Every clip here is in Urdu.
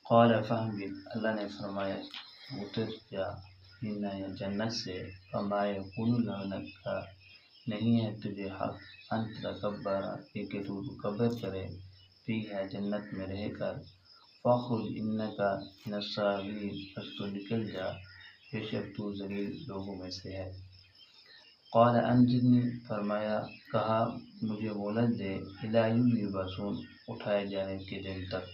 قال فہبط، اللہ نے فرمایا اتر جا منا یا جنت سے، فما یکون لک، نہیں ہے تجھے حق، ان تکبر، کہ تو تکبر کرے، فی ہے جنت میں رہ کر، فاخرج انک من الصاغرین، پس تو نکل جا، بے شک تو ذلیل لوگوں میں سے ہے۔ قال انظرنی، فرمایا کہا مجھے مہلت دے، الی یوم یبعثون، اٹھائے جانے کے دن تک۔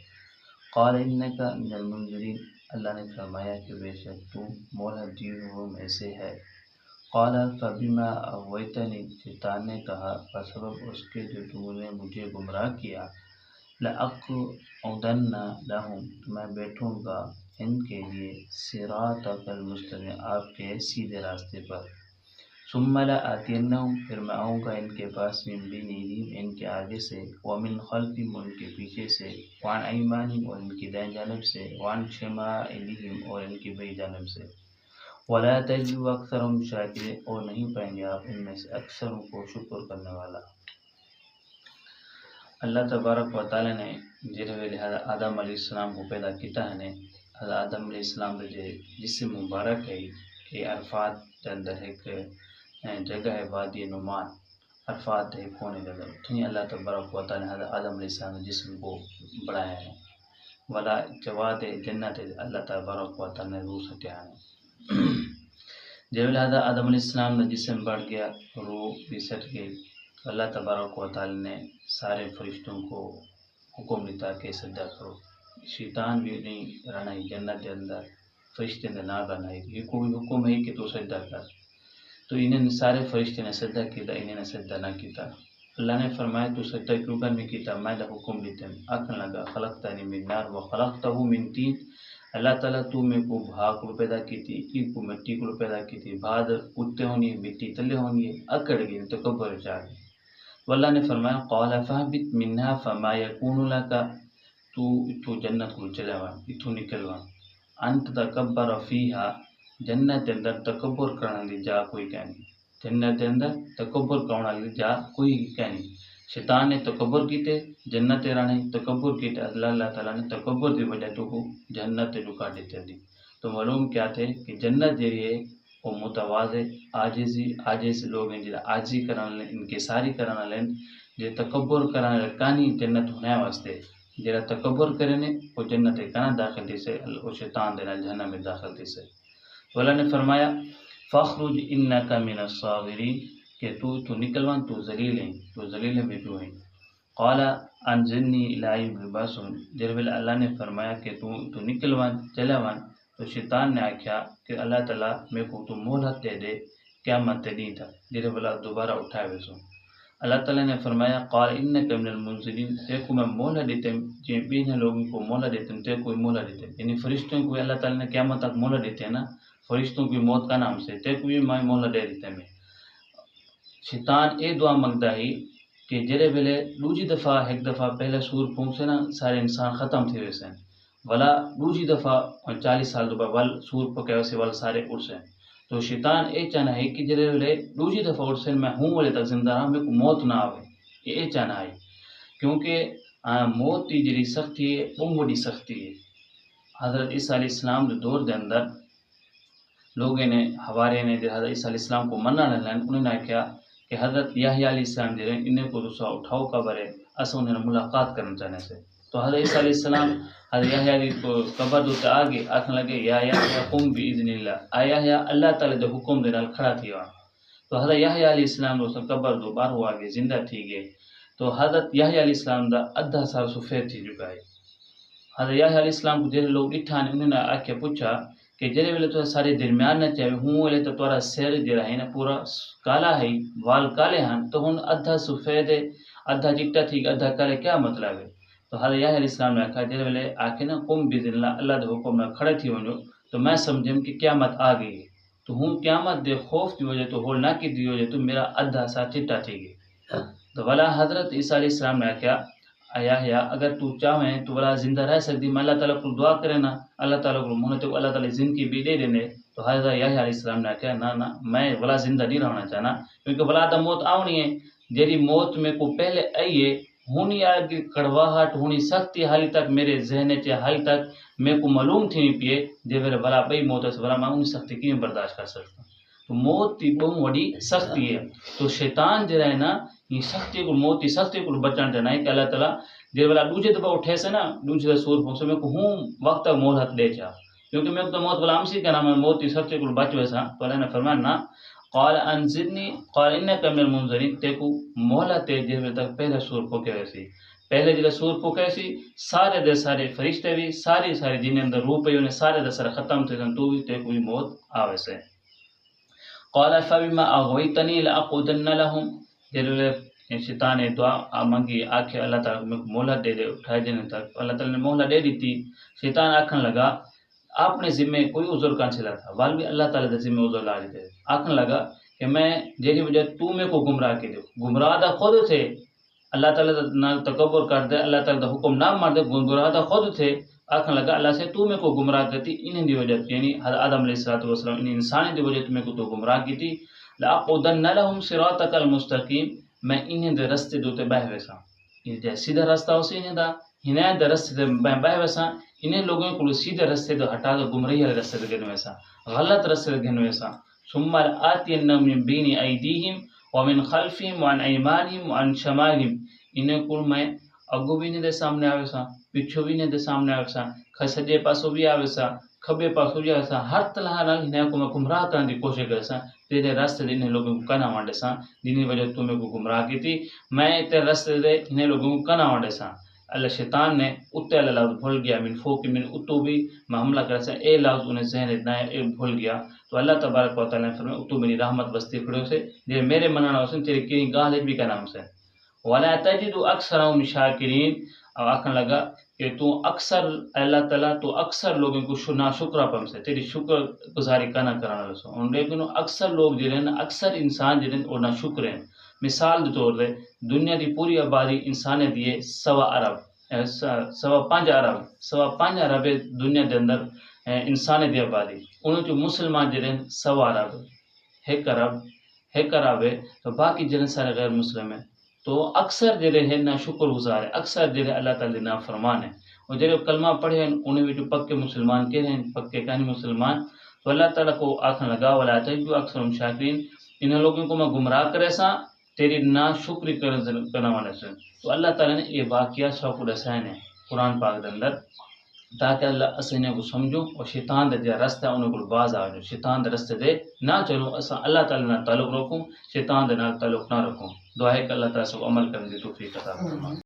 قال انک من المنظرین، اللہ نے فرمایا کہ بے شک تو مہلت دیے ہوئوں میں سے ہے۔ قال فبما اغویتنی، شیطان نے کہا بسبب اس کے جو تو نے مجھے گمراہ کیا، لأقعدن لہم، تو میں بیٹھوں گا ان کے لیے، صراطک المستقیم، آپ کے سیدھے راستے پر، ثم لآتینہم، پھر میں آؤں گا ان کے پاس، من بین ایدیہم، ان کے آگے سے، ومن خلفہم، ان کے پیچھے سے، وعن ایمانہم، اور ان کی دائیں جانب سے، وعن شمائلہم، اور ان کی بائیں جانب سے، ولا تجد اکثرهم شاکرین، اور نہیں پائیں گے آپ ان میں سے اکثروں کو شکر کرنے والا۔ اللہ تبارک و تعالی نے جڑے ویلے آدم علیہ السلام کو پیدا کیتا ہے، حضرت آدم علیہ السلام کے جسم مبارک ہے، یہ عرفات کے اندر ایک جگہ ہے، وادی نعمان، عرفات ہے کونے جگہ، اتنی اللہ تبارک و تعالی نے حضرت آدم علیہ السلام کے جسم کو بڑھایا ہے، ولا جواد جنت اللہ تبارک و تعالی نے روح سٹیا ہے۔ جب حضرت آدم علیہ السلام کا جسم بڑھ گیا، روح بھی سٹ گئی، اللہ تبارک و تعالی نے سارے فرشتوں کو حکم دیتا کہ سجدہ کرو، شیطان بھی نہیں رہنا ہی جنت کے اندر، فرشتے نے نہ رہنا ہی، یہ کوئی حکم ہے کہ تو سجدہ کر، تو انہیں سارے فرشتے نے سجدہ کیا، انہیں نے سجدہ نہ کیا۔ اللہ نے فرمایا تو سجدہ کیوں کر نہیں کیا، میں نے حکم دیتا ہوں، آکھنے لگا خلقتنی من نار وخلقتہ من طین، اللہ تعالیٰ تو میں کو بھاگ کو پیدا کی تھی، ایک کو مٹی کو پیدا کی تھی، بعد اٹھتے ہونی ہے، مٹی تلے ہونی ہے، اکڑ گئی تکبر چاہ گئی۔ تو اللہ نے فرمایا قال فاہبط منہا فما یکون لک، تو جنت کو چلے وان، اتو نکل وان، انت تکبر فیہا، جنت اندر تکبر کرنے لی جا کوئی کہنی، جنت اندر تکبر کرنے لی جا کوئی کہنی، شیطان نے تکبر کیتے، جنت رانے تکبر کیتے، اللہ تعالیٰ نے تکبر دی وجہ تو کو جنت جو کاٹ دیتے دی۔ تو معلوم کیا تھے کہ جنت جی ہے وہ متواضع عاجز لوگ ہیں، جنہیں عاجزی کرانا لیں، انکساری کرانا لیں، جو تکبر کرانا لکانی جنت ہونے واسطے، جنہیں تکبر کرنے وہ جنت کنا داخل تھی سے، وہ شیطان دینا جہنم میں داخل تھی سے۔ تو اللہ نے فرمایا فاخرج انک من الصاغرین، کہ تو نکلوان، تو ذلیل ہیں، تو ذلیل میں جو ہیں۔ قال انظرنی الی یوم یبعثون، جب اللہ نے فرمایا کہ تو نکلوان چلوان، تو شیطان نے آکھیا کہ اللہ تعالیٰ میں کو تو مہلت دے دے قیامت دین تھا، جب اللہ دوبارہ اٹھائے ویسو۔ اللہ تعالیٰ نے فرمایا قال انک من المنظرین، تے کو میں مہلت دیتے ہیں، جن بین لوگوں کو مہلت دیتے ہیں، تے کوئی مہلت دیتے ہیں، یعنی فرشتوں کو اللہ تعالیٰ نے قیامت تک مہلت دیتے ہیں نا، فرشتوں کی موت کا نام سے، تے کو بھی میں مہلت دے دیتے ہیں۔ شیطان اے دعا منگتا ہے کہ جڑے ویلے دوجی دفعہ ایک دفعہ پہلے سور پھونکے نا سارے انسان ختم تھے ویسے، ولا دوجی دفعہ 40 سال دوبارہ ول سور پکے ویسے ول سارے اڑسیں، تو شیطان اے چاہنا ہے کہ جڑے ویلے دوجی دفعہ اڑسیں میں ہوں والے تک زندہ رہا، میرے کو موت نہ آوے، یہ اے چاہنا ہے، کیونکہ موت کی جڑی سختی ہے وہ بڑی سختی ہے۔ حضرت عیسیٰ علیہ السلام کے دور دے اندر لوگوں نے ہوارے نے حضرت عیسیٰ علیہ السلام کو منع لین، انہوں نے کہا کہ حضرت یحییٰ علیہ السلام جو ہیں انہیں کو دوسرا اٹھاؤ قبر ہے، اسے انہیں ملاقات کرنا چاہنے سے، تو حضرت عیسیٰ علیہ السلام حضرت یحییٰ علیہ کو قبر دوتے آگے آکھنے لگے یا یحییٰ قم باذن اللہ، آ یحییٰ اللہ تعالیٰ دے حکم دے نال کھڑا تھی وہاں، تو حضرت یحییٰ علیہ السلام نے قبر دو بار ہوا آگے زندہ تھی گئے، تو حضرت یحییٰ علیہ السلام دا ادھا سال سفید تھی چکا ہے۔ حضرت یحییٰ علیہ السلام کو جڑے لوگ ڈٹھا نے انہوں نے آ کے پوچھا کہ جڑے ویلے تو سارے درمیان نہ چاہے ہوں ویلے تو تورا سر جڑا ہے نا پورا کالا ہے، وال کالے ہیں، تو ہن ادھا سفید ہے ادھا چٹا تھی ادھا کالے، کیا مطلب ہے؟ تو حضرت یحییٰ علیہ السلام نے کہا جڑے ویلے آکھے نا قم باذن اللہ، اللہ دے حکم نال کھڑے تھی ونجو، تو میں سمجھم کہ قیامت آ گئی ہے، تو ہوں قیامت دے خوف کی وجہ تو ہول نہ کی دی وجہ تو میرا ادھا سا چٹا تھی گئی، تو ولا حضرت عیسیٰ علیہ السلام نے کہا یحییٰ اگر تو چاہیں تو ولا زندہ رہ سکتی، میں اللہ تعالیٰ کو دعا کرے نا، اللہ تعالیٰ کو مہلت کو اللہ تعالیٰ زندگی بھی دے دینے، تو حضرت یحییٰ علیہ السلام نے کہا نہ میں ولا زندہ نہیں رہنا چاہنا، کیونکہ ولا دا موت آنی ہے، جیری موت میں کو پہلے آئی ہے ہونی آگے کڑواہٹ ہونی سختی حالی تک میرے ذہن چ حالی تک میرے کو معلوم تھی نہیں پیے دے میرے بلا بھائی موت سے بلا میں ان سختی کی برداشت کر سکتا ہوں. تو موت کی بہت بڑی سختی ہے. تو شیطان جو ہے نا یہ سختی کو موت کی سختی کو بچان جانا ہے کہ اللہ تعالیٰ دے والا دوسرے دفعہ اٹھے سے نا دوسرے سور پھنسے میں کو ہوں وقت تک مہلت دے چاہ کیونکہ میں تو موت والا امسی کا نام ہے موت کی سختی کو بچ ویسا. تو اللہ نے فرمایا نا قال انزلنی قال انک من المنذرین تیکو مہلت ہے جس تک پہلے سور پھوکے ویسی پہلے جب سور پھوکے سی سارے دے سارے فرشتے بھی ساری جن اندر روح پہ انہیں سارے دے سارے ختم تھے تو بھی تیکو بھی موت آوے سے. قال فبما اغويتني لاقعدن لهم جب شیطان نے دعا مانگی آخر اللہ تعالیٰ کو مہلت دے دے اٹھائے دینے تک اللہ تعالیٰ نے مہلت دے دی تھی. شیطان آکھنے لگا آپ نے ذمے کوئی عذر کہاں چلا تھا وال بھی اللہ تعالیٰ دے ذمے عذر لا دیتے آکھنے لگا کہ میں جیسی وجہ تو میں کو گمراہ کے دے گمراہ دا خود تھے اللہ تعالیٰ نہ تکبر کر دے اللہ تعالیٰ دا حکم نہ مار دے گمراہ دا خود تھے. آکھنے لگا اللہ سے تو میں کو گمراہ کرتی انہیں دی وجہ یعنی حضرت آدم علیہ السلام انہیں انسانی دی وجہ تمہیں کو تو گمراہ کی تھی. لاقعدن لهم صراطك المستقیم میں انہیں دے رستے دوتے بہ ویسا یہ سیدھا راستہ ہو سی انہیں دا انہیں دے رستے دے بہ ویسا انہیں لوگوں کو سیدھے رستے دے ہٹا دے گمراہی والے رستے دے گن ویسا غلط رستے دے گن ویسا. ثم آتینہم من بین ایدیہم ومن خلفہم وعن ایمانہم وعن شمالہم انہیں کو میں اگو بھی نہیں دے سامنے آوے سا پچھو بھی نہیں دے سامنے آوے سا سجے پاسو بھی آوے سا کھبے پاسو بھی آوے سا ہر طرح نال انہیں کو میں گمراہ کرنے کی کوشش کرے سا تیرے راستے دے انہیں لوگوں کو کنا وانڈے سا جنہی وجہ تمہیں کو گمراہ کی تھی میں تیرے راستے دے انہیں لوگوں کو کنا وانڈے سا. اللہ شیطان نے اتے اللہ لفظ بھول گیا من فوق من اتو بھی میں حملہ کرے سا اے لفظ انہیں ذہن اتنا ہے بھول گیا. تو اللہ تبارک و تعالیٰ نے فرمایا اتو میری رحمت بستی کھڑے سے جی میرے منانا حسن تیرے کی گاہ بھی کا نام سے ولا تجد اکثرهم شاکرین. اور آخر لگا کہ تو اکثر اللہ تعالیٰ تو اکثر لوگوں کو نا شکرہ پم سے تیری شکر گزاری کنا کرانا لسو لیکن اکثر لوگ جو ہیں اکثر انسان جو ہیں وہ نا شکر ہیں. مثال کے طور پہ دنیا کی پوری آبادی انسان دیے 1.25 ارب 1.25 ارب دنیا کے اندر انسان دی آبادی انہوں جو مسلمان جو ہیں 1.25 ارب 1 ارب ہے تو باقی جو سارے غیر مسلم ہیں. تو اکثر جڑے ہیں نا شکر گزار ہے اکثر جڑے اللہ تعالی نا فرمان ہے اور جڑے کلمہ پڑھے ہیں انہیں بھی جو پکے مسلمان کہہ رہے ہیں پکے کہانی مسلمان. تو اللہ تعالیٰ کو آخر لگا ولا تجد اکثرهم شاکرین ان لوگوں کو میں گمراہ کرے سا تیری نا شکری کرنا والے سے. تو اللہ تعالیٰ نے یہ واقعہ سب کو دسائن ہے قرآن پاک کے اندر تاکہ اللہ اسنے کو سمجھو اور شیطان دے جا رستہ انہیں کو باز آ جاؤ شیطان دے رستے دے نہ چلو اسا اللہ تعالیٰ نہ تعلق رکھوں شیطان دے نہ تعلق نہ رکھوں. دعا ہے کہ اللہ تعالیٰ سب عمل کرنے کی توفیق عطا فرمائے.